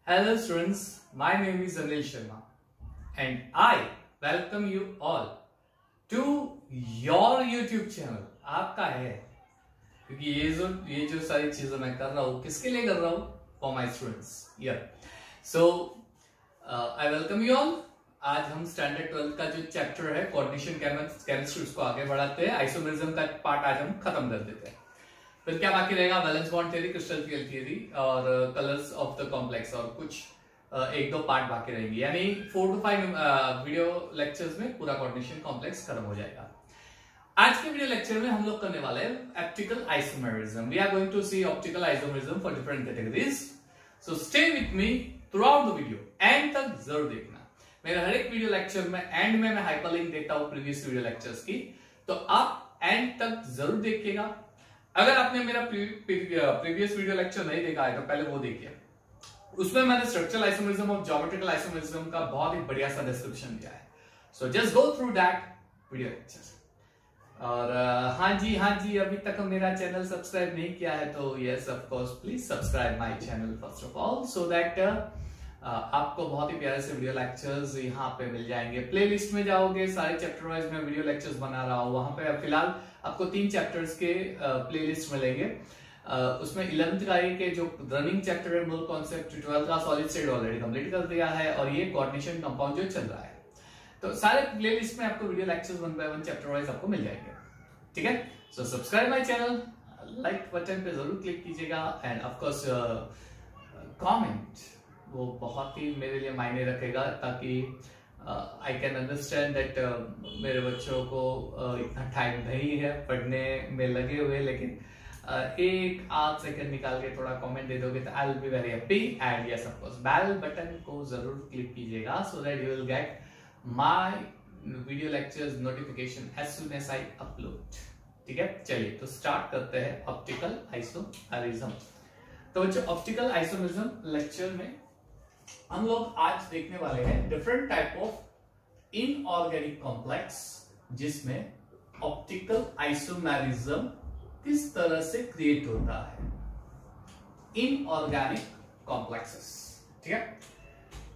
Hello students, my name is Anil Sharma and I welcome you all to your YouTube channel. आपका है क्योंकि ये जो सारी चीजें मैं कर रहा हूँ किसके लिए कर रहा हूँ? For my students. Yeah. So I welcome you all. आज हम स्टैंडर्ड 12 का जो चैप्टर है कोऑर्डिनेशन केमिस्ट्री उसको आगे बढ़ाते हैं. आइसोमेरिज्म का पार्ट आज हम खत्म कर देते हैं. फिर क्या बाकी रहेगा? Valence bond theory, crystal field theory और कलर्स ऑफ द कॉम्प्लेक्स और कुछ एक दो पार्ट बाकी रहेंगे. यानी 4 to 5 वीडियो लेक्चर्स में पूरा कोऑर्डिनेशन कॉम्प्लेक्स खत्म हो जाएगा. आज के वीडियो लेक्चर में हम लोग करने वाले हैं optical isomerism. We are going to see optical isomerism for different categories. So stay with me throughout the video, end तक जरूर देखना. मेरे हर एक वीडियो लेक्चर में एंड में मैं हाइपरलिंक देता हूं प्रीवियस वीडियो लेक्चर्स की, तो आप एंड तक जरूर देखिएगा. अगर आपने मेरा प्रीवियस वीडियो लेक्चर नहीं देखा है तो पहले वो देखिए. उसमें मैंने स्ट्रक्चरल आइसोमेरिज्म और ज्योमेट्रिकल आइसोमेरिज्म का बहुत ही बढ़िया सा डिस्क्रिप्शन दिया है. So just go through that video lecture. और हाँ जी, अभी तक मेरा चैनल सब्सक्राइब नहीं किया है तो yes of course please subscribe my channel first of all, so that आपको बहुत ही प्यारे से वीडियो लेक्चर्स यहाँ पे मिल जाएंगे. प्लेलिस्ट में जाओगे, सारे चैप्टर वाइज में वीडियो लेक्चर्स बना रहा हूँ. वहां पे फिलहाल आपको 3 चैप्टर्स के प्लेलिस्ट मिलेंगे. उसमें 11th का एक जो रनिंग चैप्टर है मूल कॉन्सेप्ट, 12th का सॉलिड स्टेट ऑलरेडी कंप्लीट कर दिया है और ये कोऑर्डिनेशन कंपाउंड जो चल रहा है. तो सारे प्लेलिस्ट में आपको video lectures 1 by 1 chapter wise आपको मिल जाएंगे. ठीक है, so subscribe my channel, like button पे जरूर क्लिक कीजिएगा एंड ऑफ कोर्स कमेंट, वो बहुत ही मेरे लिए मायने रखेगा ताकि आई कैन अंडरस्टैंड दैट मेरे बच्चों को इतना टाइम नहीं है, पढ़ने में लगे हुए, लेकिन एक आध सेकंड निकाल के थोड़ा कमेंट दे दोगे तो I will be very happy. And yes of course bell button को जरूर क्लिक कीजिएगा so that you will get my video lectures notification as soon as I upload. ठीक है, चलिए तो स्टार्ट करते हैं ऑप्टिकल आइसोमेरिज्म. तो बच्चों ऑप्टिकल आइसोमेरिज्म लेक्चर में हम लोग आज देखने वाले हैं different type of inorganic complex जिसमें ऑप्टिकल आइसोमेरिज्म किस तरह से क्रिएट होता है. Inorganic complexes. ठीक है,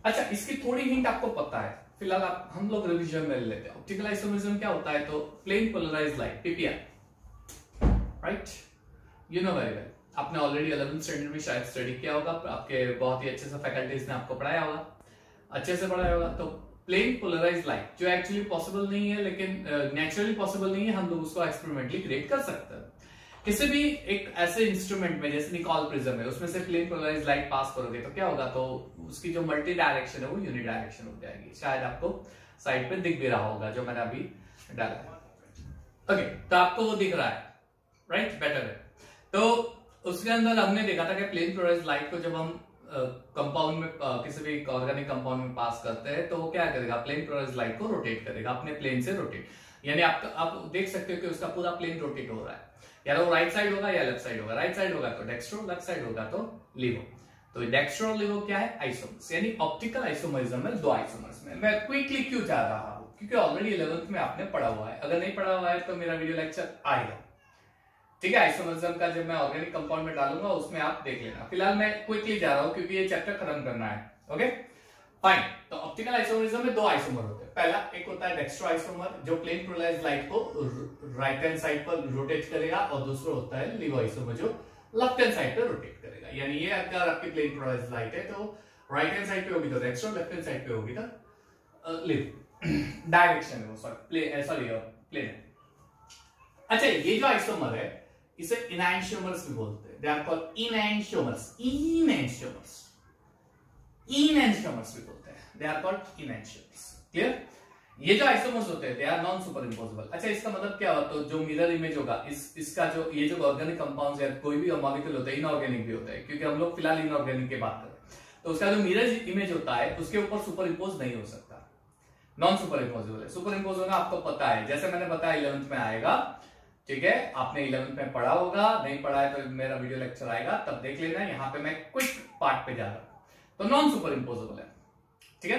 अच्छा इसकी थोड़ी हिंट आपको पता है, फिलहाल हम लोग रिवीजन में लेते हैं. ऑप्टिकल आइसोमेरिज्म क्या होता है? तो plane polarized light, PPI, right, you know very well. आपने ऑलरेडी 11th स्टैंडर्ड में शायद स्टडी किया होगा, आपके बहुत ही अच्छे से फैकल्टीज ने आपको पढ़ाया होगा, अच्छे से पढ़ाया होगा. तो प्लेन पोलराइज्ड लाइट जो एक्चुअली पॉसिबल नहीं है, लेकिन नेचुरली पॉसिबल नहीं है, हम लोग उसको एक्सपेरिमेंटली क्रिएट कर सकते हैं. किसी भी एक ऐसे इंस्ट्रूमेंट में जैसे निकॉल प्रिज्म है, उसमें से प्लेन पोलराइज्ड लाइट पास करोगे तो क्या होगा? तो उसकी जो मल्टी डायरेक्शन है वो यूनि डायरेक्शन हो जाएगी. शायद आपको साइड पे दिख भी रहा होगा जो मैंने अभी डाला है. ओके, तो आपको वो दिख रहा है, राइट, बेटर है. तो उसके अंदर हमने देखा था कि प्लेन पोलराइज्ड लाइट को जब हम कंपाउंड में किसी भी ऑर्गेनिक कंपाउंड में पास करते हैं तो वो क्या करेगा? प्लेन पोलराइज्ड लाइट को रोटेट करेगा, अपने प्लेन से रोटेट. यानी आप देख सकते हो कि उसका पूरा प्लेन रोटेट हो रहा है. या वो राइट साइड होगा या लेफ्ट साइड होगा. राइट साइड होगा तो डेक्स्ट्रो, लेफ्ट साइड होगा तो लिवो. तो डेक्स्ट्रो और लिवो क्या है? आइसोमर्स. यानी ऑप्टिकल आइसोमेरिज्म में 2 आइसोमर्स में. मैं क्विकली क्यों जा रहा हूं? क्योंकि ऑलरेडी 11th में आपने पढ़ा हुआ है. अगर नहीं पढ़ा हुआ है तो मेरा वीडियो लेक्चर आएगा. ठीक है, आइसोमेरिज्म का जब मैं ऑर्गेनिक कंपाउंड में डालूंगा उसमें आप देख लेना. फिलहाल मैं क्विकली जा रहा हूं क्योंकि ये चैप्टर खत्म करना है. Okay fine. तो ऑप्टिकल आइसोमेरिज्म में 2 आइसोमर होते हैं. पहला एक होता है डेक्स्ट्रो आइसोमर जो प्लेन पोलराइज्ड लाइट को राइट हैंड साइड पर रोटेट करेगा, और दूसरा होता है लिवो आइसोमर जो लेफ्ट हैंड साइड पर रोटेट करेगा. यानी ये अगर आपकी प्लेन पोलराइज्ड लाइट है तो राइट हैंड साइड पे होगी तो डेक्स्ट्रो, लेफ्ट हैंड साइड पे होगी तो लिवो. डायरेक्शन है वो, सॉरी प्लेन. अच्छा ये जो आइसोमर है इसे इनैंशियोमर्स भी बोलते हैं. दे आर कॉल्ड इनैंशियोमर्स भी बोलते हैं. They are called enantiomers. Clear? ये जो आइसोमर्स होते हैं they are non superimposable. अच्छा इसका मतलब क्या होता है? तो जो मिरर इमेज होगा इसका जो ये जो ऑर्गेनिक कंपाउंड्स या कोई भी मॉलिक्यूल होता है, इनऑर्गेनिक भी होता है क्योंकि हम लोग फिलहाल इनऑर्गेनिक की बात करें, तो उसका जो मिरर इमेज होता है उसके ऊपर सुपर इम्पोज नहीं हो सकता. नॉन सुपर इम्पोजिबल है. सुपर इम्पोज होना आपको पता है, जैसे मैंने बताया 11th में आएगा. ठीक है, आपने 11th में पढ़ा होगा, नहीं पढ़ा है तो मेरा वीडियो लेक्चर आएगा तब देख लेना. यहाँ पे मैं क्विक पार्ट पे जा रहा हूं. तो नॉन सुपर इम्पोजेबल है. ठीक है,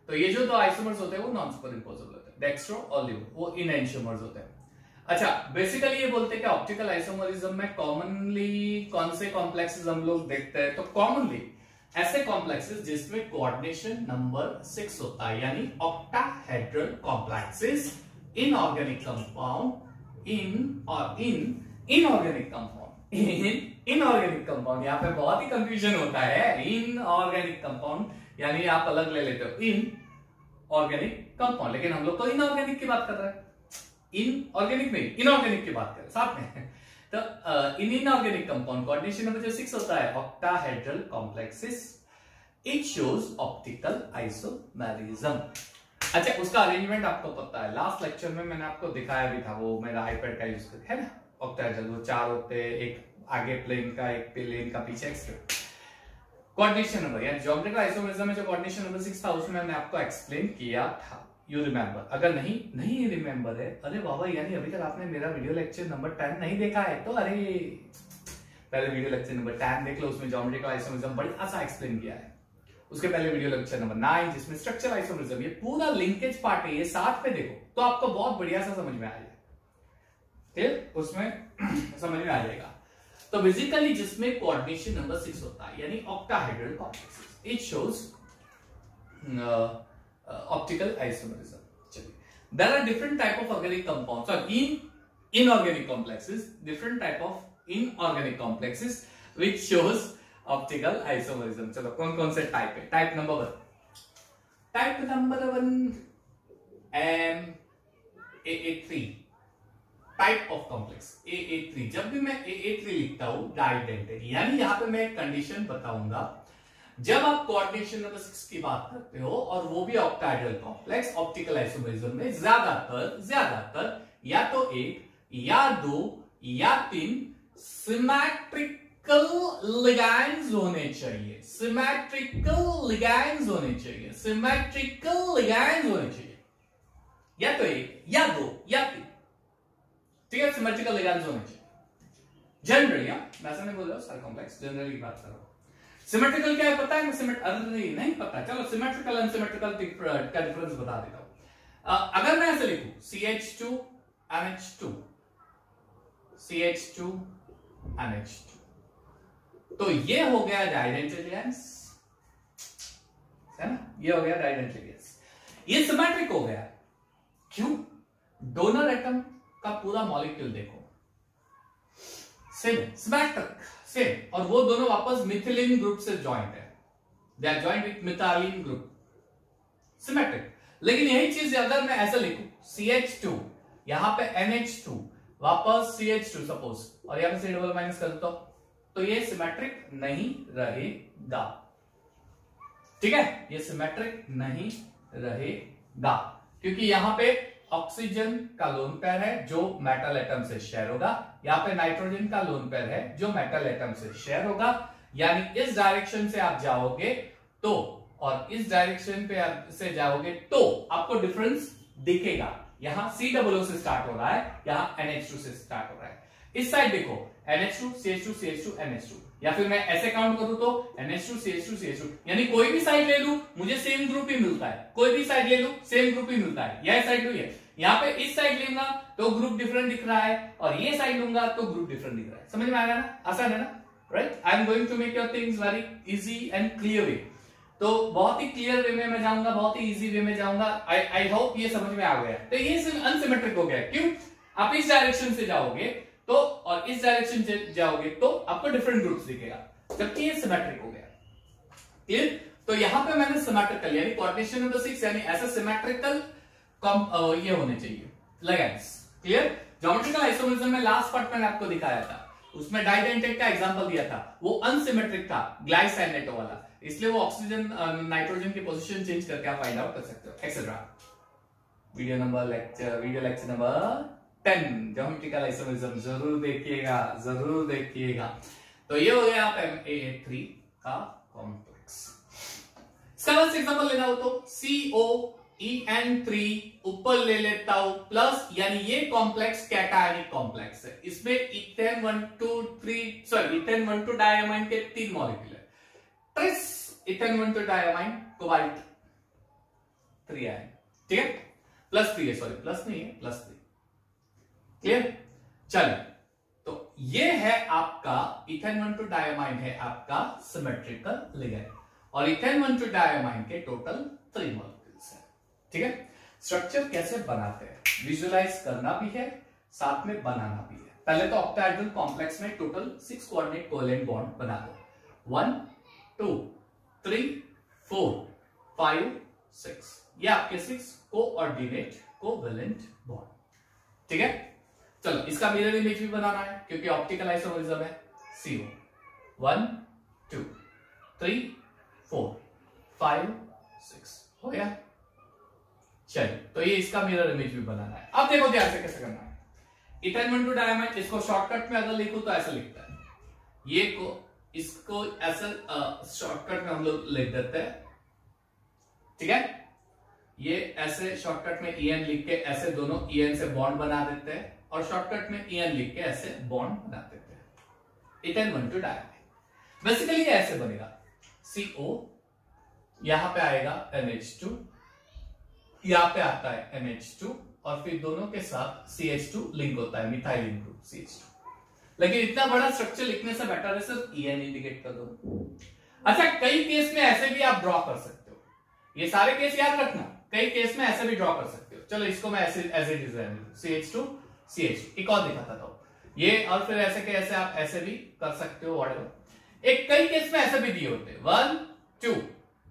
तो ये जो 2 आइसोमर्स होते हैं वो नॉन सुपर इम्पोजेबल होते हैं. डेक्स्ट्रो और लिवो वो इनैंशियोमर्स होते हैं. अच्छा बेसिकली ये बोलते हैं कि ऑप्टिकल आइसोमेरिज्म में कॉमनली कौन से कॉम्प्लेक्सेस हम लोग देखते हैं? तो कॉमनली ऐसे कॉम्प्लेक्सेस जिसमें कोऑर्डिनेशन नंबर 6 होता है, यानी octahedral complexes, inorganic compound, inorganic compound, यहां पे बहुत ही कंफ्यूजन होता है। इनऑर्गेनिक कंपाउंड यानी आप अलग ले लेते हो इन ऑर्गेनिक कंपाउंड, लेकिन हम लोग तो इनऑर्गेनिक की बात कर रहे हैं, इनऑर्गेनिक नहीं इनऑर्गेनिक की बात कर रहे हैं साथ में। तो इनऑर्गेनिक कंपाउंड कोऑर्डिनेशन नंबर जो 6 होता है, octahedral complexes, it shows optical isomerism. अच्छा, उसका अरेंजमेंट आपको पता है, लास्ट लेक्चर में मैंने आपको दिखाया भी था, वो मेरा आईपैड का यूज करके, है ना, ऑक्टाहेड्रल, वो 4 होते हैं, एक आगे प्लेन का, एक प्लेन का पीछे एक्स्ट्रा। कोऑर्डिनेशन नंबर यानी ज्योमेट्रिकल आइसोमेरिज्म में जो कोऑर्डिनेशन नंबर 6 था उसमें मैंने आपको एक्सप्लेन किया था, यू रिमेंबर। अगर नहीं रिमेंबर है, अरे बाबा यानी अभी तक आपने मेरा वीडियो लेक्चर नंबर 10 नहीं देखा है तो अरे पहले वीडियो लेक्चर नंबर 10 देख लो, उसमें ज्योमेट्रिकल आइसोमेरिज्म बड़ी आसान एक्सप्लेन किया है। उसके पहले वीडियो लेक्चर नंबर 9 जिसमें स्ट्रक्चरल आइसोमेरिज्म, ये पूरा लिंकेज पार्ट है, ये साथ में देखो तो आपको बहुत बढ़िया सा समझ में आ जाएगा, ठीक, उसमें समझ में आ जाएगा। तो बेसिकली जिसमें कोऑर्डिनेशन नंबर 6 होता है यानी octahedral complexes, it shows optical isomerism. चलिए, there are different type of organic compounds और inorganic complexes, different type of inorganic complexes which shows optical isomerism. चलो कौन कौन से टाइप है? Type number 1 AA3 type of complex, AA3। जब भी मैं AA3 लिखता हूं डाइडेंटेड, यानी यहां पे मैं एक कंडीशन बताऊंगा, जब आप कोऑर्डिनेशन नंबर 6 की बात करते हो और वो भी ऑक्टाहेड्रल कॉम्प्लेक्स, ऑप्टिकल आइसोमेरिज्म में ज्यादातर या तो 1 या 2 या 3 सिमेट्रिकल लिगैंड्स होने चाहिए, या तो 1 या 2 या 3, ठीक है, सिमेट्रिकल लिगैंड्स होने चाहिए जनरली। मैं ऐसा नहीं बोल रहा हूं सारे कॉम्प्लेक्स, जनरली बात कर रहा हूं। सिमेट्रिकल क्या है पता है? अरे नहीं पता, चलो सिमेट्रिकल अनसिमेट्रिकल का डिफरेंस बता देता हूं। अगर मैं ऐसे लिखूं CH2 NH2 CH2 NH2, तो ये हो गया डाइडेंटेड लिगैंड्स, है ना, ये हो गया डाइडेंटेड लिगैंड्स, ये सिमेट्रिक हो गया। क्यों? डोनर एटम का पूरा मॉलिक्यूल देखो सेम, सिमेट्रिक सेम, और वो दोनों वापस मिथिलीन ग्रुप से ज्वाइंट है, they are joint with methylene group, symmetric. लेकिन यही चीज अगर मैं ऐसा लिखूं CH2, यहां पे NH2, वापस CH2 सपोज, और यहां पे C डबल माइनस कर दो, तो ये सिमेट्रिक नहीं रहेगा, ठीक है, ये सिमेट्रिक नहीं रहेगा, क्योंकि यहां पे ऑक्सीजन का लोन पेयर है जो मेटल एटम से शेयर होगा, यहां पे नाइट्रोजन का लोन पेयर है जो मेटल एटम से शेयर होगा, यानी इस डायरेक्शन से आप जाओगे तो, और इस डायरेक्शन पे आप से जाओगे तो आपको डिफरेंस दिखेगा। यहां COO से स्टार्ट हो रहा है, यहां NH2 से स्टार्ट हो रहा है। इस साइड देखो NH2 CH2 CH2 NH2, या फिर मैं ऐसे काउंट करूं तो NH2 CH2 CH2, यानी कोई भी साइड ले लूं मुझे सेम ग्रुप ही मिलता है, कोई भी साइड ले लूं सेम ग्रुप ही मिलता है। यह साइड हुई है, यहां पे इस साइड लूंगा तो ग्रुप डिफरेंट दिख रहा है, और ये साइड लूंगा तो ग्रुप डिफरेंट दिख रहा है। समझ में आ गया ना? आसान है ना, right? I am going to make your things very easy and clear way. तो बहुत ही क्लियर वे में मैं जाऊंगा, बहुत ही इजी वे में जाऊंगा। आई होप ये समझ में आ गया। तो ये अनसिमेट्रिक हो गया, क्यों? आप इस डायरेक्शन से जाओगे तो, और इस डायरेक्शन से जाओगे तो आपको डिफरेंट ग्रुप्स दिखेगा, जबकि ये सिमेट्रिक हो गया। क्लियर? तो यहां पे मैंने सिमेट्रिकल यानी कोऑर्डिनेशन नंबर 6 यानी ऐसा सिमेट्रिकल ये होने चाहिए लिगैंड्स। क्लियर? ज्योमेट्रिकल आइसोमेरिज्म में लास्ट पार्ट मैंने आपको दिखाया था, उसमें डाइडेंटेड का एग्जांपल दिया था, वो अनसिमेट्रिक था, ग्लाइसाइनेटो वाला, इसलिए वो ऑक्सीजन नाइट्रोजन की पोजीशन चेंज करके आप फाइंड आउट कर सकते हो, etcetera. Video lecture number 10 geometrical isomerism जरूर देखिएगा। तो ये हो गया आप AA3 का कॉम्प्लेक्स। इसका लास्ट एग्जांपल लेना हो तो COEN3 ऊपर ले लेता हूं प्लस, यानी ये कॉम्प्लेक्स कैटायनिक कॉम्प्लेक्स है, इसमें इथेन 1 2 डायमाइन के 3 मॉलिक्यूल है, tris ethane 1 2 diamine cobalt 3 ion, ठीक है, प्लस 3 है, सॉरी प्लस नहीं है, प्लस 3। क्लियर? चलिए, तो ये है आपका इथेन 1 2 डायमाइन है आपका सिमेट्रिकल लिगैंड। और इथेन 1 2 डायमाइन के टोटल 3 मॉलिक्यूल्स हैं। ठीक है, स्ट्रक्चर कैसे बनाते हैं विजुअलाइज करना भी है, साथ में बनाना भी है। पहले तो ऑक्टाहेड्रल कॉम्प्लेक्स में टोटल 6 कोऑर्डिनेट कोवेलेंट बॉन्ड बना दो। 1 2 3 4 5 6, ये आपके 6 कोऑर्डिनेट कोवेलेंट बॉन्ड। ठीक है, चलो इसका मिरर इमेज भी बनाना है क्योंकि ऑप्टिकल आइसोमरिज्म है। CO 1 2 3 4 5 6 हो गया। चलिए, तो ये इसका मिरर इमेज भी बनाना है। अब देखो ध्यान से कैसे करना है। इथेन 1 2 डायमाइन, इसको शॉर्टकट में अगर लिखूं तो ऐसा लिखता है, ये को इसको ऐसा शॉर्टकट में हम लोग लिख देते हैं। ठीक है, ये ऐसे शॉर्टकट में EN लिख के ऐसे दोनों EN से बॉन्ड बना देते हैं और शॉर्टकट में EN लिख के ऐसे बॉन्ड बना देते हैं। इथेन 1 2 डायमाइन बेसिकली ऐसे बनेगा। CO यहां पे आएगा NH2, यहां पे आता है NH2 और फिर दोनों के साथ CH2 लिंक होता है, मिथाइलिन ग्रुप CH2। लेकिन इतना बड़ा स्ट्रक्चर लिखने से बेटर है सिर्फ EN इंडिकेट कर दो। अच्छा, कई केस में ऐसे भी आप ड्रॉ कर सकते हो, ये सारे केस याद रखना, कई केस में ऐसे भी ड्रॉ कर सकते हो। चलो इसको मैं ऐसे डिजाइन CH2 CH, एक और दिखाता था ये, और फिर ऐसे के ऐसे आप ऐसे भी कर सकते हो व्हाटएवर। एक कई केस में ऐसे भी दिए होते हैं 1 2,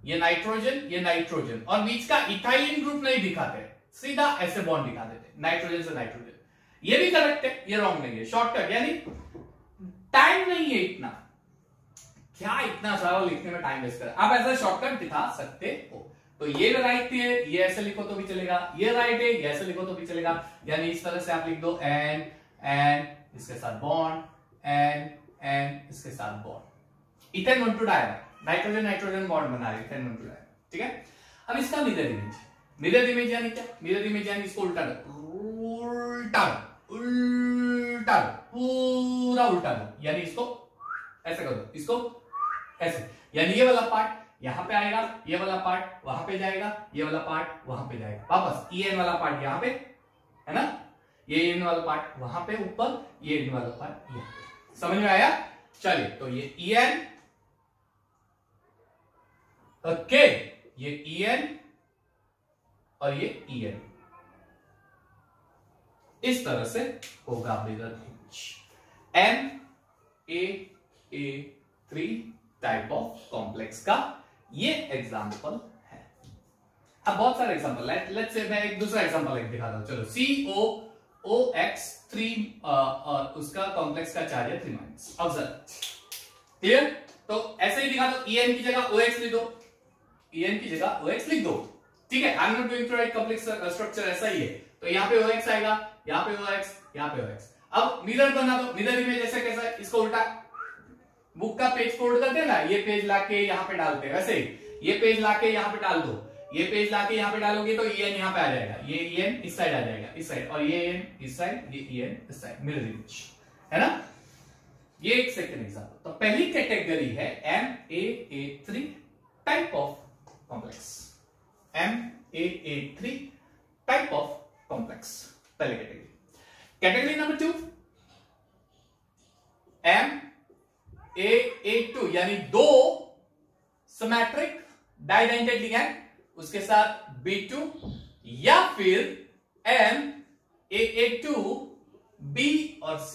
ये नाइट्रोजन और बीच का इथाइलिन ग्रुप नहीं दिखाते, सीधा ऐसे बॉन्ड दिखा देते नाइट्रोजन से नाइट्रोजन। ये भी करेक्ट है, ये रॉन्ग नहीं है। शॉर्टकट यानी टाइम नहीं है इतना, क्या इतना सारा लिखने में टाइम वेस्ट कर, आप ऐसा शॉर्टकट दिखा सकते हो। तो ये राइट है, ये ऐसे लिखो तो भी चलेगा, ये राइट है, ये ऐसे लिखो तो भी चलेगा। यानी इस तरह से आप लिख दो एन इसके साथ बॉन्ड, एन इसके साथ bond. Ethane 1 2 diamine, nitrogen bond बना रहे इथेन 1 2 डायमाइन। ठीक है, अब इसका मिरर इमेज यानी क्या? मिरर इमेज यानी इसको उल्टा पूरा उल्टा दो, यानी इसको ऐसे कर दो, इसको ऐसे, यानी ये वाला पार्ट यहां पे आएगा, ये वाला पार्ट वहां पे जाएगा, ये वाला पार्ट वहां पे जाएगा, वापस EN वाला पार्ट यहां पे है ना, ये EN वाला पार्ट वहां पे ऊपर, ये EN वाला पार्ट यहां पे। समझ में आया? चलिए, तो ये EN, ओके, ये EN और ये EN, इस तरह से होगा mirror image. MAA3 type of complex का ये एग्जांपल है। अब बहुत सारे एग्जांपल है, लेट्स से मैं एक दूसरा एग्जांपल एक दिखाता हूं। चलो COOX3 और उसका कॉम्प्लेक्स का चार्ज है 3 माइनस। Observe, clear? तो ऐसे ही दिखा दो, EN की जगह OX लिख दो, EN की जगह OX लिख दो। ठीक है, I am not going to write complex structure, ऐसा ही है। तो यहाँ पे OX आएगा, यहाँ पे OX, यहाँ पे OX। अब मिरर बना दो, मिरर इमेज ऐसे कैसा है, इसको उल्टा बुक का पेज फोल्ड करते हैं ना, ये पेज लाके यहाँ पे डालते हैं, वैसे ही ये पेज लाके यहाँ पे डाल दो, ये पेज लाके यहाँ पे डालोगे तो EN यहाँ पे आ जाएगा, ये EN इस साइड आ जाएगा, इस साइड, और ये EN इस साइड, ये EN इस साइड, मिरर इमेज है ना। ये एक सेकंड एग्जांपल। तो पहली कैटेगरी है MAA3 type of complex, MAA3 type of complex, पहली कैटेगरी। कैटेगरी नंबर 2 MAA2 यानी दो सिमेट्रिक डाइडेंटेड लिगैंड, उसके साथ B2 या फिर MAA2 B और C।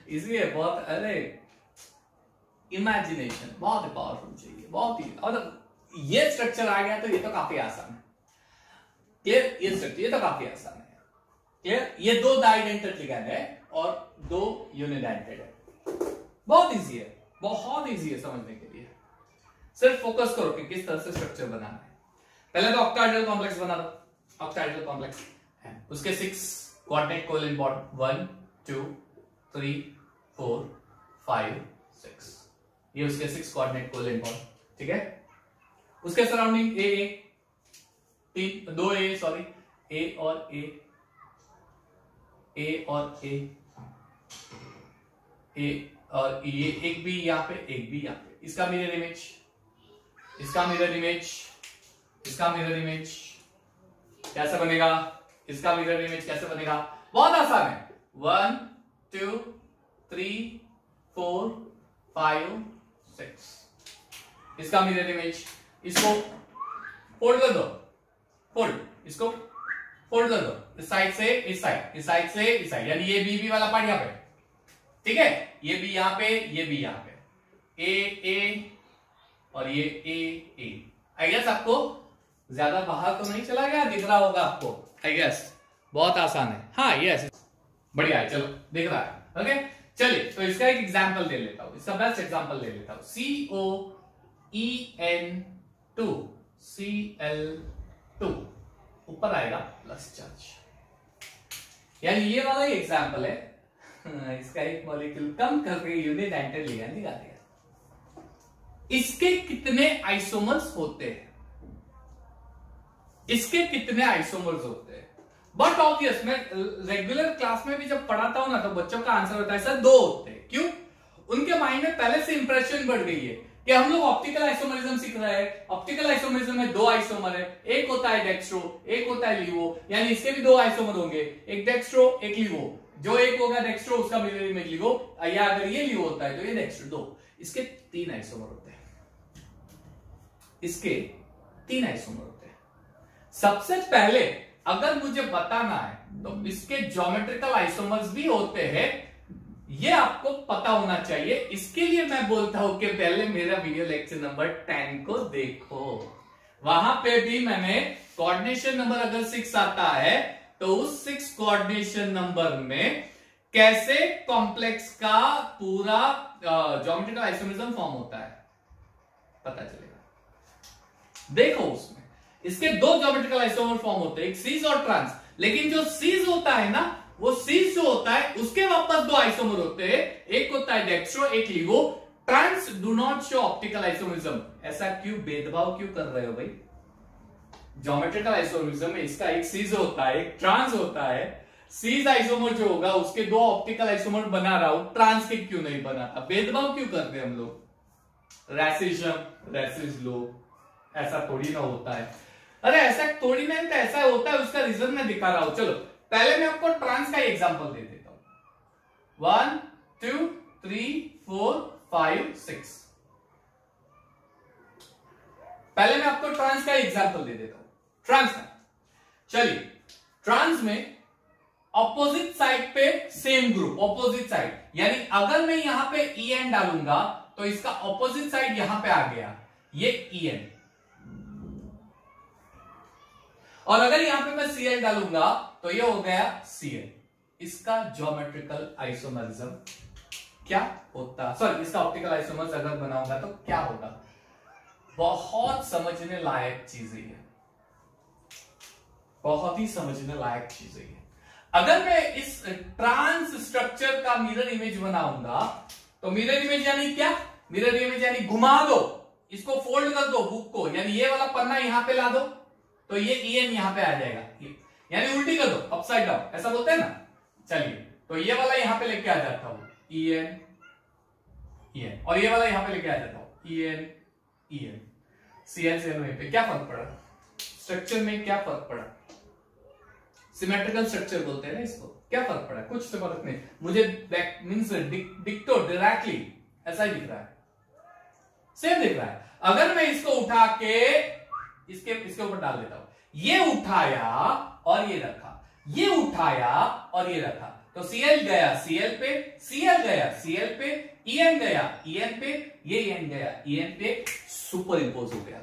इसलिए बहुत, अरे इमेजिनेशन बहुत पावरफुल चाहिए, बहुत ही। और ये स्ट्रक्चर आ गया तो ये तो काफी आसान है, क्लियर? ये स्ट्रक्चर ये तो काफी आसान है, क्लियर? ये दो डाइडेंटेड लिगैंड है और दो यूनिडेंटेड है, बहुत इजी है, बहुत इजी है समझने के लिए। सिर्फ फोकस करो कि किस तरह से स्ट्रक्चर बनाना है। पहले तो ऑक्टाहेड्रल कॉम्प्लेक्स बना दो, ऑक्टाहेड्रल कॉम्प्लेक्स, उसके 6 कोऑर्डिनेट कोवेलेंट बॉन्ड 1 2 3 4 5 6, ये उसके 6 कोऑर्डिनेट कोवेलेंट बॉन्ड। ठीक है, उसके सराउंडिंग दो ए सॉरी, ए और ए, ए और ए, ए और ये एक भी यहां पे, एक भी यहां पे। इसका मिरर इमेज, इसका मिरर इमेज, इसका मिरर इमेज कैसा बनेगा? इसका मिरर इमेज कैसे बनेगा? बहुत आसान है। 1 2 3 4 5 6 इसका मिरर इमेज, इसको फोल्ड कर दो, फोल्ड, इसको फोल्ड कर दो, इस साइड से इस साइड, इस साइड से इस साइड, यानी ये बी वाला पार्ट यहां पे, ठीक है, ये बी यहां पे, ये बी यहां पे, ए और ये ए। आई गेस आपको ज्यादा बाहर तो नहीं चला गया, दिख रहा होगा आपको, आई गेस बहुत आसान है। हाँ यस, बढ़िया है, चलो दिख रहा है। ओके चलिए, तो इसका एक एग्जांपल ले लेता हूं, इसका बेस्ट एग्जांपल ले लेता हूं। COEN2 Cl2 ऊपर आएगा प्लस चार्ज, यानी ये वाला ही एग्जांपल है। इसका एक मॉलिक्यूल कम करके यूनिट एंटर लिया निकाल दिया। इसके कितने आइसोमर्स होते हैं? इसके कितने आइसोमर्स होते हैं? बट ऑब्वियस, मैं रेगुलर क्लास में भी जब पढ़ाता हूं ना, तो बच्चों का आंसर होता है सर 2 होते हैं। क्यों? उनके माइंड में पहले से इंप्रेशन बढ़ गई है कि हम लोग ऑप्टिकल आइसोमरिज्म सीख रहे हैं। ऑप्टिकल आइसोमरिज्म में 2 आइसोमर है, एक होता है डेक्स्ट्रो, एक होता है लीवो, यानी इसके भी 2 आइसोमर होंगे, एक डेक्स्ट्रो एक लीवो। जो एक होगा डेक्स्ट्रो उसका मिरर इमेज लीवो, या अगर ये लीवो होता है तो ये डेक्स्ट्रो। 2 इसके 3 आइसोमर होते हैं, इसके 3 आइसोमर होते हैं। सबसे पहले अगर मुझे बताना है तो इसके ज्योमेट्रिकल आइसोमर्स भी होते हैं, ये आपको पता होना चाहिए। इसके लिए मैं बोलता हूं कि पहले मेरा वीडियो लेक्चर नंबर 10 को देखो, वहां पे भी मैंने कोऑर्डिनेशन नंबर अगर 6 आता है तो उस 6 कोऑर्डिनेशन नंबर में कैसे कॉम्प्लेक्स का पूरा ज्योमेट्रिकल आइसोमरिज्म फॉर्म होता है पता चलेगा। देखो उसमें इसके 2 ज्योमेट्रिकल आइसोमर फॉर्म होते हैं, एक सीज और ट्रांस। लेकिन जो सीज होता है ना, वो सीज जो होता है उसके वापस 2 आइसोमर होते हैं, एक होता है डेक्स्ट्रो एक levo. Trans do not show optical isomerism. ऐसा क्यों भेदभाव क्यों कर रहे हो भाई? ज्योमेट्रिकल आइसोमरिज्म में इसका एक सीज होता है एक ट्रांस होता है। सीज आइसोमर जो होगा उसके 2 ऑप्टिकल आइसोमर बना रहा हूं, ट्रांस के क्यों नहीं बनाता? भेदभाव क्यों करते हैं हम लोग? रेसिज लो, ऐसा थोड़ी ना होता है। अरे ऐसा थोड़ी ना, ऐसा होता है, उसका रीजन मैं दिखा रहा हूं। चलो पहले मैं आपको ट्रांस का एग्जांपल दे देता हूं। 1 2 3 4 5 6 पहले मैं आपको ट्रांस का एग्जांपल दे देता हूं। ट्रांस का चलिए, ट्रांस में ऑपोजिट साइड पे सेम ग्रुप, ऑपोजिट साइड, यानी अगर मैं यहां पे EN डालूंगा तो इसका ऑपोजिट साइड यहां पे आ गया, ये EN। और अगर यहां पे मैं Cl डालूंगा तो ये हो गया Cl। इसका ज्योमेट्रिकल आइसोमरिज्म क्या होता? सॉरी, इसका ऑप्टिकल आइसोमर्स अगर बनाऊंगा तो क्या होगा? बहुत समझने लायक चीजें है, बहुत ही समझने लायक चीजें है। अगर मैं इस ट्रांस स्ट्रक्चर का मिरर इमेज बनाऊंगा तो मिरर इमेज यानी क्या? मिरर इमेज यानी घुमा दो, इसको फोल्ड कर दो बुक को, यानी ये वाला पन्ना यहां पे ला दो तो ये EN यहां पे आ जाएगा, यानी उल्टी कर दो, अपसाइड डाउन, ऐसा बोलते हैं ना। चलिए, तो ये वाला यहां पे लेके आ जाता हूं EN, और ये वाला यहां पे लेके आ जाता हूं EN। CL वहीं पे क्या फर्क पड़ा? स्ट्रक्चर में क्या फर्क पड़ा? सिमेट्रिकल स्ट्रक्चर बोलते हैं ना इसको। क्या फर्क पड़ा? कुछ तो फर्क नहीं। मुझे मींस डिक्टो डायरेक्टली ऐसा ही दिख रहा है, सेम दिख रहा है। अगर मैं इसको उठा के इसके ऊपर डाल देता हूं, ये उठाया और ये रखा, ये उठाया और ये रखा, तो Cl गया Cl पे, Cl गया Cl पे, En गया En पे, ये En गया En पे, सुपर इंपोज हो गया।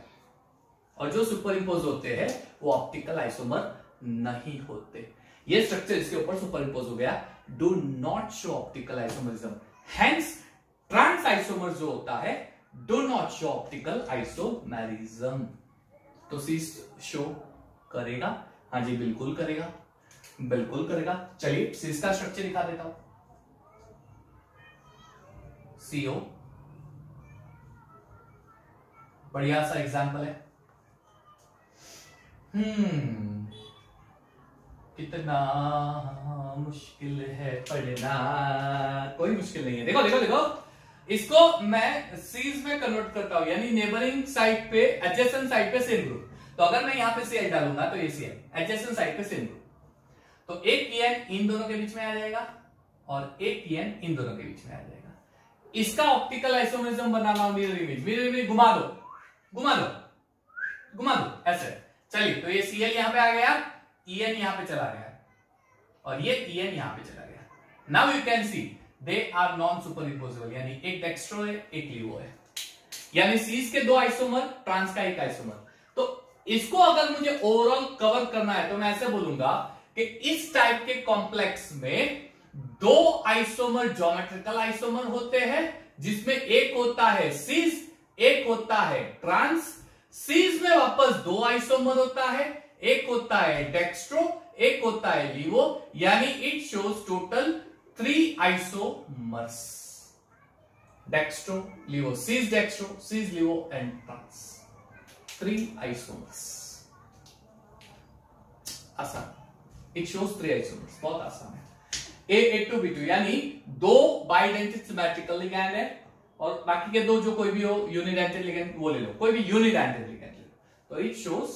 और जो सुपर इंपोज होते हैं वो ऑप्टिकल आइसोमर नहीं होते। ये स्ट्रक्चर इसके ऊपर सुपर इंपोज हो गया, do not show optical isomerism. Hence trans isomer जो होता है do not show optical isomerism. तो सी शो करेगा? हाँ जी बिल्कुल करेगा, बिल्कुल करेगा। चलिए सी का स्ट्रक्चर दिखा देता हूं। CO बढ़िया सा एग्जांपल है। कितना मुश्किल है पढ़ना, कोई मुश्किल नहीं है। देखो देखो देखो, इसको मैं सीज में कन्वर्ट करता हूं, यानी नेबरिंग साइड पे, एडजेसेंट साइड पे सेम ग्रुप। तो अगर मैं यहां पे Cl डालूंगा तो ये Cl, एडजेसेंट साइड पे सेम ग्रुप, तो एक EN इन दोनों के बीच में आ जाएगा और एक EN इन दोनों के बीच में आ जाएगा। इसका ऑप्टिकल आइसोमरिज्म बनाना मिरर इमेज घुमा दो ऐसे। चलिए, तो ये Cl यहां पे आ गया, En यहां पे चला गया और ये En यहां पे चला गया। Now you can see they are non superimposable, यानी एक डेक्स्ट्रो है एक लीवो है, यानी सीज के दो आइसोमर, ट्रांस का एक आइसोमर। तो इसको अगर मुझे ओवरऑल कवर करना है तो मैं ऐसे बोलूंगा कि इस टाइप के कॉम्प्लेक्स में दो आइसोमर ज्योमेट्रिकल आइसोमर होते हैं, जिसमें एक होता है सीज, एक होता है ट्रांस। सीज में वापस दो आइसोमर होता है, एक होता है डेक्स्ट्रो, एक होता है लीवो, यानी it shows total 3 isomers. Dextro levo, cis dextro, cis levo and trans, 3 isomers. आसान, इट शोज 3 आइसोमर्स, बहुत आसान है। A2 B2 यानी दो बाइडेंटिक सिमेट्रिकल लिगैंड है और बाकी के दो जो कोई भी हो यूनिडेंटेड लिगैंड वो ले लो, कोई भी यूनिडेंटेड लिगैंड ले लो, तो it shows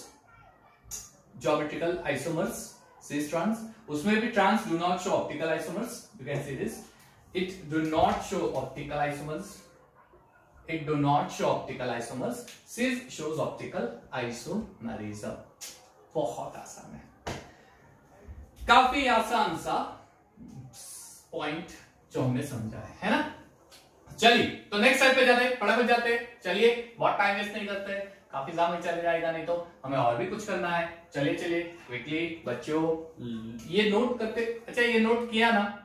geometrical isomers cis trans। उसमें भी trans do not show optical isomers, you can see this, it do not show optical isomers, it do not show optical isomers, cis shows optical isomerism। बहुत आसान है, काफी आसान सा point जो हमने समझा है ना। चलिए, तो नेक्स्ट स्लाइड पे जाते, फटाफट जाते। चलिए, बहुत टाइम वेस्ट नहीं करते, काफी ज्यादा चल जाएगा, नहीं तो हमें और भी कुछ करना है। चलिए क्विकली बच्चों, ये नोट करते। अच्छा, ये नोट किया ना?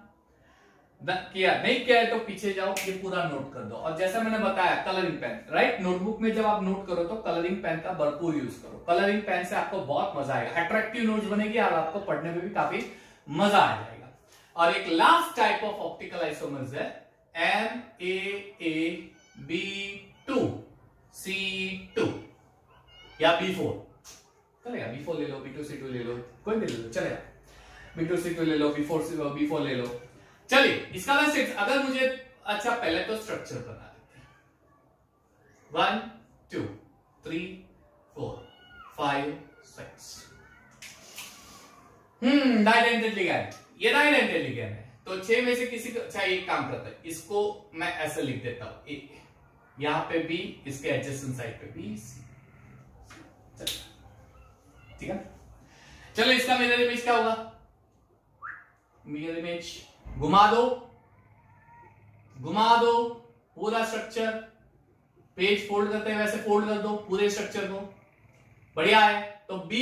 किया नहीं किया है तो पीछे जाओ, ये पूरा नोट कर दो। और जैसा मैंने बताया, कलरिंग पेन, राइट, नोटबुक में जब आप नोट करो तो कलरिंग पेन का भरपूर यूज करो। कलरिंग पेन से आपको बहुत मजा आएगा, अट्रैक्टिव नोट्स बनेगी और आपको पढ़ने में भी काफी मजा आ जाएगा। और एक last type of optical isomers है MAAB2 C2 या B4, चलेगा। B4 ले लो, B2 C2 ले लो, कोई भी ले लो, चलेगा। B2 C2 ले लो, B4 ले लो। चलिए, इसका वैसे अगर मुझे, अच्छा पहले तो स्ट्रक्चर बना देते हैं। 1 2 3 4 5 6 डाइडेंटेड लिगैंड, ये डाइडेंटेड लिगैंड है। तो 6 में से किसी को, अच्छा एक काम करता है, इसको मैं ऐसे लिख देता हूं, यहां पे B, इसके एडजेसेंट साइड पे B, ठीक है। चलो, इसका मिरर इमेज क्या होगा? मिरर इमेज घुमा दो पूरा स्ट्रक्चर, पेज फोल्ड करते हैं वैसे फोल्ड कर दो पूरे स्ट्रक्चर को, बढ़िया है। तो B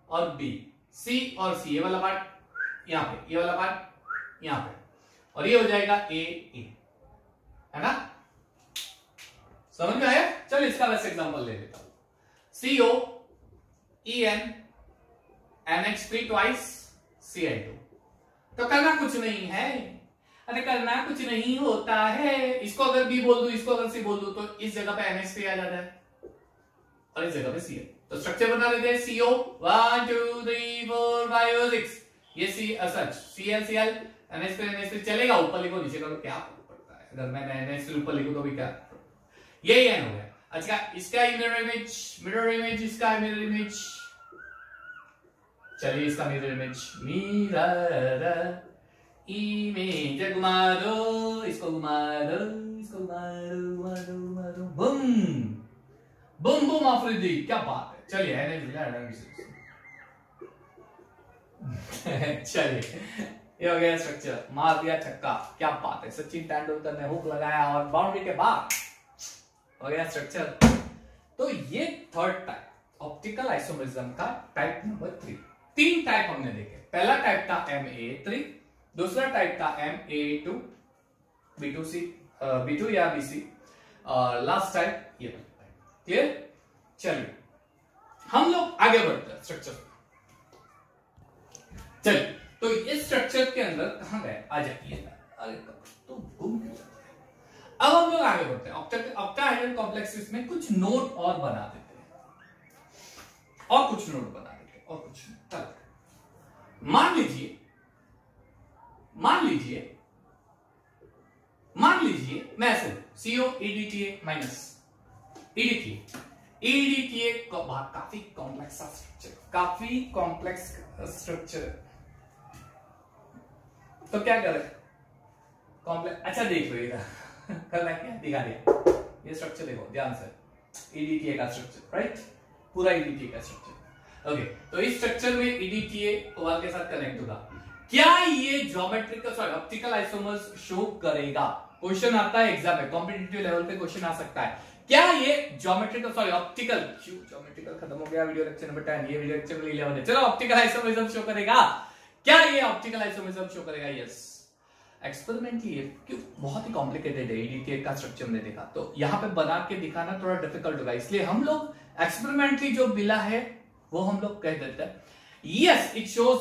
और B, C और C, ये वाला पार्ट यहां पे, ये वाला पार्ट यहां पे, और ये हो जाएगा A, है ना? समझ में आया? चलो, इसका वैसे एग्जांपल ले लेता हूं। CO EN NH3 twice Cl2। तो करना कुछ नहीं है, अरे करना कुछ नहीं होता है। इसको अगर B बोल दूं, इसको अगर C बोल दूं, तो इस जगह पे NH3 आ जाता है और इस जगह पे Cl। तो स्ट्रक्चर बना देते हैं। CO 1 2 3 4 5 6, ये Cl NH3 चलेगा। ऊपर लिखो नीचे करो, क्या पड़ता है? अगर मैं NH3 ऊपर लिखूं तो भी क्या, यही N हो गया। अच्छा, इसका मिरर इमेज इसका मिरर इमेज, चलिए इसका मिरर इमेज घुमा दो, इसको घुमा दो, इसको घुमा दो, बूम बूम बूम आफरीदी, क्या बात है। चलिए चलिए, ये हो गया स्ट्रक्चर, मार दिया छक्का, क्या बात है। सचिन तेंदुलकर ने हुक लगाया और बाउंड्री के बाद हो गया स्ट्रक्चर। तो ये थर्ड टाइप ऑप्टिकल आइसोमरिज्म का टाइप नंबर 3। 3 टाइप हमने देखे। पहला टाइप था MA3, दूसरा टाइप था MA2, B2 या BC, और लास्ट टाइप ये। क्लियर? चलिए, हम लोग आगे बढ़ते हैं स्ट्रक्चर। चलिए, तो इस स्ट्रक्चर के अंदर कहां गए? आ जाइए, अरे तो घूम क्यों जाते हैं। अब हम लोग आगे बढ़ते हैं। ऑक्टाहेड्रल कॉम्प्लेक्सेस में कुछ नोट और बना देते हैं, और कुछ नोट बना देते हैं, और कुछ नोट। मान लीजिए मैं ऐसे CO EDTA माइनस EDTA काफी कॉम्प्लेक्स स्ट्रक्चर, तो क्या करें, कॉम्प्लेक्स। अच्छा देख लो ये करना क्या दिखा दिया, ये स्ट्रक्चर देखो ध्यान से, EDTA का स्ट्रक्चर, राइट, पूरा EDTA का स्ट्रक्चर। ओके, तो इस स्ट्रक्चर में EDTA ओवल के साथ कनेक्ट होगा। क्या ये geometrical sorry optical isomers show करेगा? क्वेश्चन आता है एग्जाम में, कॉम्पिटिटिव लेवल पे क्वेश्चन आ सकता है। क्या ये ज्योमेट्रिकल सॉरी ऑप्टिकल, क्यों ज्योमेट्रिकल खत्म हो गया, वीडियो लेक्चर नंबर 10, ये वीडियो लेक्चर नंबर 11 है। चलो ऑप्टिकल आइसोमरिज्म शो करेगा, क्या ये ऑप्टिकल आइसोमरिज्म शो करेगा? यस, एक्सपेरिमेंटली क्यों, बहुत ही कॉम्प्लिकेटेड है, EDTA का स्ट्रक्चर हमने देखा, तो यहाँ पे बना के दिखाना थोड़ा डिफिकल्ट होगा, इसलिए हम लोग एक्सपेरिमेंटली जो मिला है वो हम लोग कह देते हैं yes it shows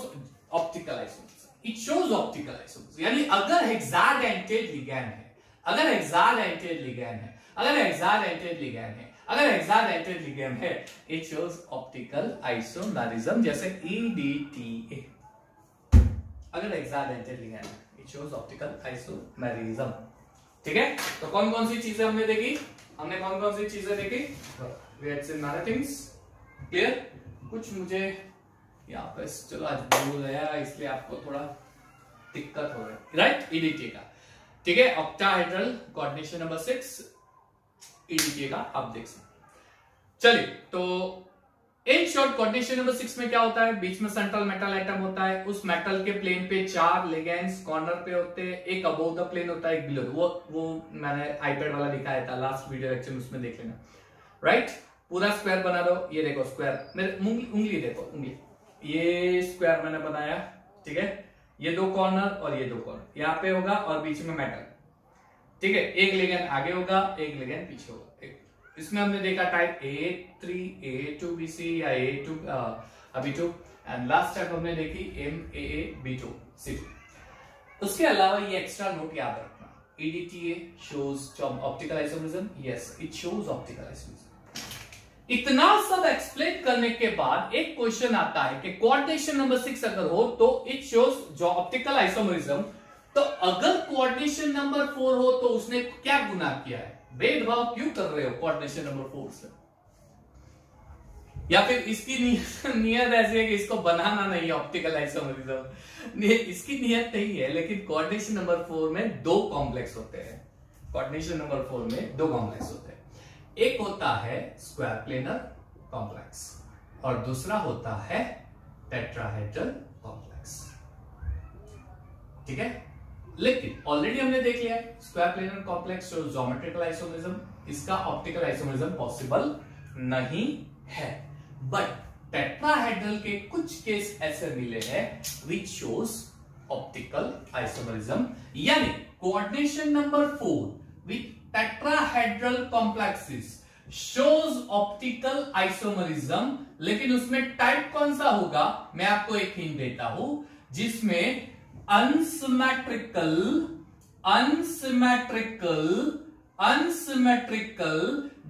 optical isomers, it shows optical isomers. यानी अगर हेक्साडेंटेड लिगैंड है, अगर हेक्साडेंटेड लिगैंड है, अगर हेक्साडेंटेड लिगैंड है, अगर हेक्साडेंटेड लिगैंड है, इट शोज ऑप्टिकल आइसोमरिज्म, जैसे EDTA। अगर हेक्साडेंटेड लिगैंड है, इट शोज ऑप्टिकल आइसोमरिज्म। ठीक है, तो कौन कौन सी चीजें हमने देखी, हमने कौन कौन सी चीजें देखी, वेट्स एंड मैनर थिंग्स, क्लियर? कुछ मुझे यहाँ पे चलो आज भूल गया, इसलिए आपको थोड़ा दिक्कत हो रहा है, राइट, EDTA का। ठीक है, ऑक्टाहेड्रल कोऑर्डिनेशन नंबर 6 EDTA का आप देख सकते। चलिए, तो इन शॉर्ट कोऑर्डिनेशन नंबर 6 में क्या होता है, बीच में सेंट्रल मेटल एटम होता है, उस मेटल के प्लेन पे 4 लिगेंड्स कॉर्नर पे होते हैं, एक अबोव द प्लेन होता है, एक बिलो। वो मैंने आईपैड वाला दिखाया था लास्ट वीडियो लेक्चर में, उसमें देख लेना, राइट। पूरा स्क्वायर बना दो, ये देखो स्क्वायर, मेरे उंगली देखो, उंगली, ये स्क्वायर मैंने बनाया, ठीक है, ये 2 कॉर्नर और ये 2 कॉर्नर यहाँ पे होगा और बीच में मेटल, ठीक है, एक लिगेंड आगे होगा, एक लिगेंड पीछे होगा। इसमें हमने देखा टाइप A3 A2BC या A2 B2, and last type हमने देखी MAA B2 C2। उसके अलावा ये एक्स्ट्रा नोट याद रखना, EDTA shows optical isomerism, yes it shows optical isomerism. इतना सब एक्सप्लेन करने के बाद एक क्वेश्चन आता है कि कोऑर्डिनेशन नंबर 6 अगर हो तो इट शोज जो ऑप्टिकल आइसोमरिज्म, तो अगर कोऑर्डिनेशन नंबर 4 हो तो उसने क्या गुनाह किया है, भेदभाव क्यों कर रहे हो कोऑर्डिनेशन नंबर 4 से? या फिर इसकी नियत ऐसी है कि इसको बनाना नहीं है ऑप्टिकल आइसोमरिज्म, इसकी नियत नहीं है, लेकिन कोऑर्डिनेशन नंबर 4 में 2 कॉम्प्लेक्स होते हैं, कोऑर्डिनेशन नंबर 4 में 2 कॉम्प्लेक्स होते हैं, एक होता है स्क्वायर प्लेनर कॉम्प्लेक्स और दूसरा होता है टेट्राहेड्रल कॉम्प्लेक्स। ठीक है, लेकिन ऑलरेडी हमने देख लिया है स्क्वायर प्लेनर कॉम्प्लेक्स जो ज्योमेट्रिकल आइसोमरिज्म, इसका ऑप्टिकल आइसोमरिज्म पॉसिबल नहीं है, बट टेट्राहेड्रल के कुछ केस ऐसे मिले हैं विच शोज ऑप्टिकल आइसोमरिज्म, यानी coordination number 4 with tetrahedral complexes shows optical isomerism, लेकिन उसमें टाइप कौन सा होगा, मैं आपको एक हिंट देता हूं, जिसमें अनसिमेट्रिकल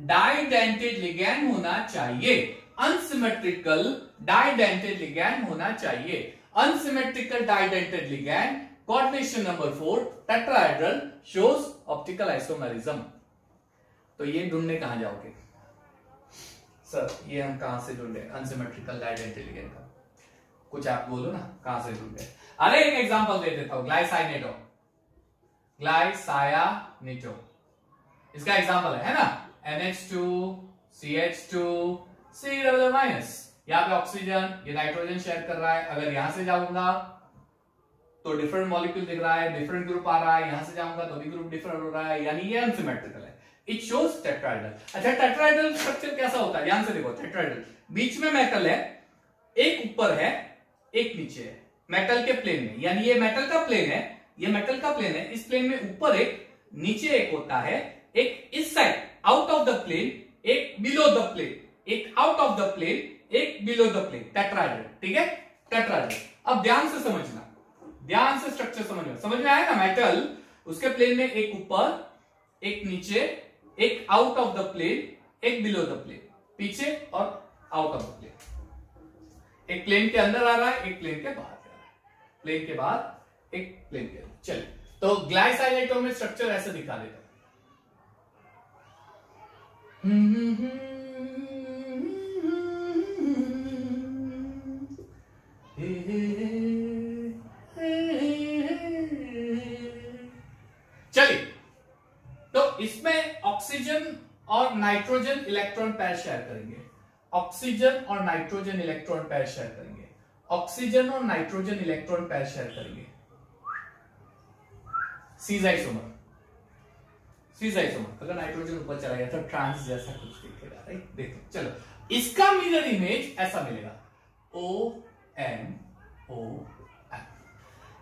डाइडेंटेड लिगैंड होना चाहिए, अनसिमेट्रिकल डाइडेंटेड लिगैंड होना चाहिए, unsymmetrical डाइडेंटेड ligand, coordination number 4 tetrahedral shows optical isomerism. तो ये ढूंढने कहां जाओगे सर, ये हम कहां से ढूंढे अनसिमेट्रिकल डाइडेंटेड लिगैंड का, कुछ आप बोलो ना कहां से ढूंढे। अरे एक एग्जांपल दे देता हूं, ग्लाइसाइनेटो, इसका एग्जांपल है ना, NH2 CH2 C++, यहां पे ऑक्सीजन, ये नाइट्रोजन शेयर कर रहा है, अगर यहां से जाऊंगा तो डिफरेंट मॉलिक्यूल दिख रहा है, डिफरेंट ग्रुप आ रहा है, यहां से जाऊंगा तो भी ग्रुप डिफरेंट हो रहा है, यानी ये अनसिमेट्रिकल है, इट शोज टेट्राहेड्रल। अच्छा, टेट्राहेड्रल स्ट्रक्चर कैसा होता है, ध्यान से देखो, टेट्राहेड्रल बीच में मेटल है, एक ऊपर है एक नीचे है, मेटल के प्लेन में, यानी ये मेटल का प्लेन है, ये मेटल का प्लेन है, इस प्लेन में ऊपर एक नीचे एक होता है, एक इस side out of the plane, एक बिलो द प्लेन, एक आउट ऑफ द प्लेन, एक बिलो द प्लेन, टेट्राहेड्रल। ठीक है, टेट्राहेड्रल। अब ध्यान से समझना, ध्यान से स्ट्रक्चर समझ में आया ना, मेटल उसके प्लेन में एक ऊपर एक नीचे, एक आउट ऑफ द प्लेन, एक बिलो द प्लेन, पीछे और आउट ऑफ द प्लेन, एक प्लेन के अंदर आ रहा है, एक प्लेन के बाहर आ रहा है, प्लेन के बाद एक प्लेन के अंदर। चलिए, तो ग्लाइसाइनेटो में स्ट्रक्चर ऐसे दिखा देता इसमें ऑक्सीजन और नाइट्रोजन इलेक्ट्रॉन पेयर शेयर करेंगे, ऑक्सीजन और नाइट्रोजन इलेक्ट्रॉन पेयर शेयर करेंगे, ऑक्सीजन और नाइट्रोजन इलेक्ट्रॉन पेयर शेयर करेंगे। Cis isomer, cis isomer. अगर नाइट्रोजन ऊपर चला गया तो ट्रांस जैसा कुछ दिखेगा, राइट? देखो चलो, इसका मिरर इमेज ऐसा मिलेगा, ONO।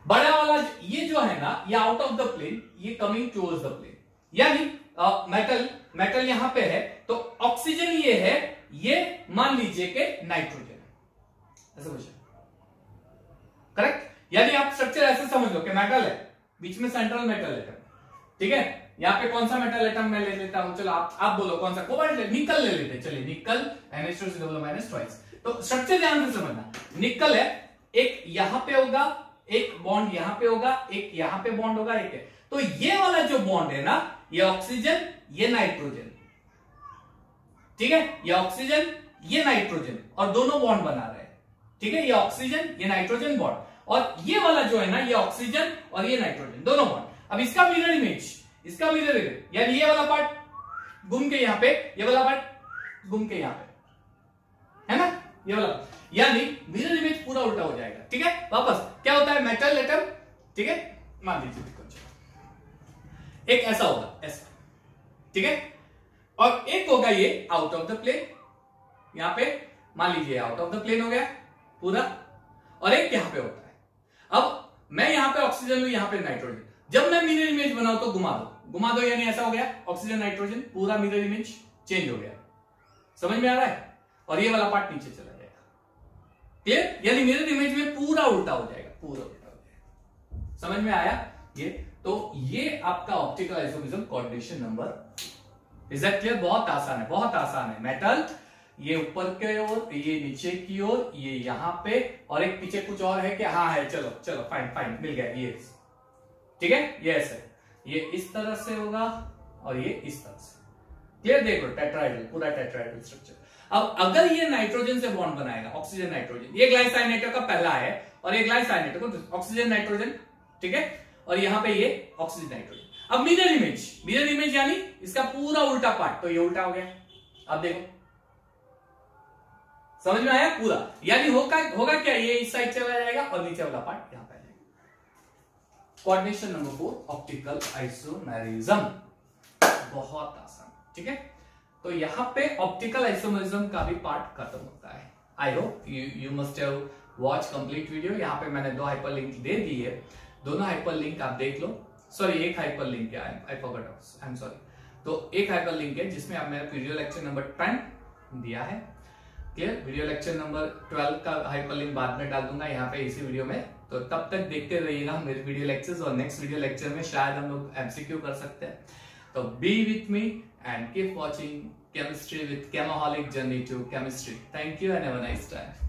बड़ा वाला ये जो है ना, ये आउट ऑफ द प्लेन, ये कमिंग टुवर्ड्स द प्लेन, यानी मेटल यहां पे है, तो ऑक्सीजन ये है, ये मान लीजिए कि नाइट्रोजन है, ऐसा कुछ है, करेक्ट? यानी आप स्ट्रक्चर ऐसे समझ लो कि मेटल है, बीच में सेंट्रल मेटल एटम, ठीक है? यहां पे कौन सा मेटल एटम मैं ले लेता हूं, चलो आप बोलो कौन सा, कोबाल्ट, निकल ले लेते, चलिए निकल, NH2 ट्वाइस। तो स्ट्रक्चर ध्यान से समझना, निकल है, एक यहां पे होगा, एक बॉन्ड यहां पे होगा, एक यहां पे बॉन्ड होगा, एक है। तो ये वाला जो बॉन्ड है ना, ये ऑक्सीजन, ये नाइट्रोजन, ठीक है? ये ऑक्सीजन, ये नाइट्रोजन, और दोनों बॉन्ड बना रहे हैं, ठीक है? ये ऑक्सीजन, ये नाइट्रोजन बॉन्ड, और ये वाला जो है ना, ये ऑक्सीजन और ये नाइट्रोजन, दोनों बॉन्ड। अब इसका मिरर इमेज, इसका मिरर इमेज, यानी ये वाला पार्ट घूम के यहां पे, ये वाला पार्ट घूम के यहां पे, है ना? ये वाला, यानी मिरर इमेज पूरा उल्टा हो जाएगा, ठीक है? वापस क्या होता है, मेटल एटम, ठीक है? मान लीजिए एक ऐसा होगा, ऐसा, ठीक है? और एक होगा ये आउट ऑफ द प्लेन, यहां पे मान लीजिए आउट ऑफ द प्लेन हो गया पूरा, और एक यहां पे होता है। अब मैं यहां पे ऑक्सीजन हूं, यहां पे नाइट्रोजन, जब मैं मिरर इमेज बनाऊं तो घुमा दो, यानी ऐसा हो गया, ऑक्सीजन नाइट्रोजन, पूरा मिरर इमेज चेंज हो गया, समझ में आ रहा है? और ये वाला पार्ट नीचे चला जाएगा, क्लियर? यानी मिरर इमेज में पूरा उल्टा हो जाएगा, पूरा उल्टा हो जाएगा, समझ में आया ये? तो ये आपका optical isomerism coordination number, is that clear? बहुत आसान है, बहुत आसान है। मेटल ये ऊपर के ओर, ये नीचे की ओर, ये यहां पे, और एक पीछे कुछ और है कि हाँ है, चलो चलो फाइन फाइन, मिल गया ये, ठीक है? ये ऐसे, ये इस तरह से होगा और ये इस तरह से, क्लियर? देखो टेट्राहेड्रल, पूरा टेट्राहेड्रल स्ट्रक्चर। अब अगर ये नाइट्रोजन से बॉन्ड बनाएगा, ऑक्सीजन नाइट्रोजन, ये ग्लाइसाइनेटर का पहला है, और ये ग्लाइसाइनेटर को ऑक्सीजन नाइट्रोजन, ठीक है? और यहां पे ये ऑक्सीजन नाइट्रोजन। अब मिरर इमेज यानी इसका पूरा उल्टा पार्ट, तो ये उल्टा हो गया। अब देखो, समझ में आया पूरा? यानी होगा क्या, ये इस साइड चला जाएगा और नीचे वाला पार्ट यहां पे आ जाएगा। कोऑर्डिनेशन नंबर 4, ऑप्टिकल आइसोमेरिज्म, बहुत आसान, ठीक है? तो यहां पे ऑप्टिकल आइसोमेरिज्म का भी पार्ट खत्म होता है। I hope you must have watch complete video. यहां पे मैंने 2 हाइपरलिंक दे दी है, दोनों हाइपरलिंक आप देख लो। सॉरी, एक हाइपरलिंक है, I forgot, I am sorry. तो एक हाइपरलिंक है जिसमें अब मैंने वीडियो लेक्चर नंबर 10 दिया है, क्लियर? वीडियो लेक्चर नंबर 12 का हाइपरलिंक बाद में डाल दूंगा यहाँ पे इसी वीडियो में, तो तब तक देखते रहिएगा मेरे वीडियो लेक्चर्स, और नेक्स्ट वीडियो लेक्चर में शायद हम लोग MCQ कर सकते हैं। तो B with me and keep watching Chemistry with Chemoholic Journey to Chemistry. Thank you and have a nice time.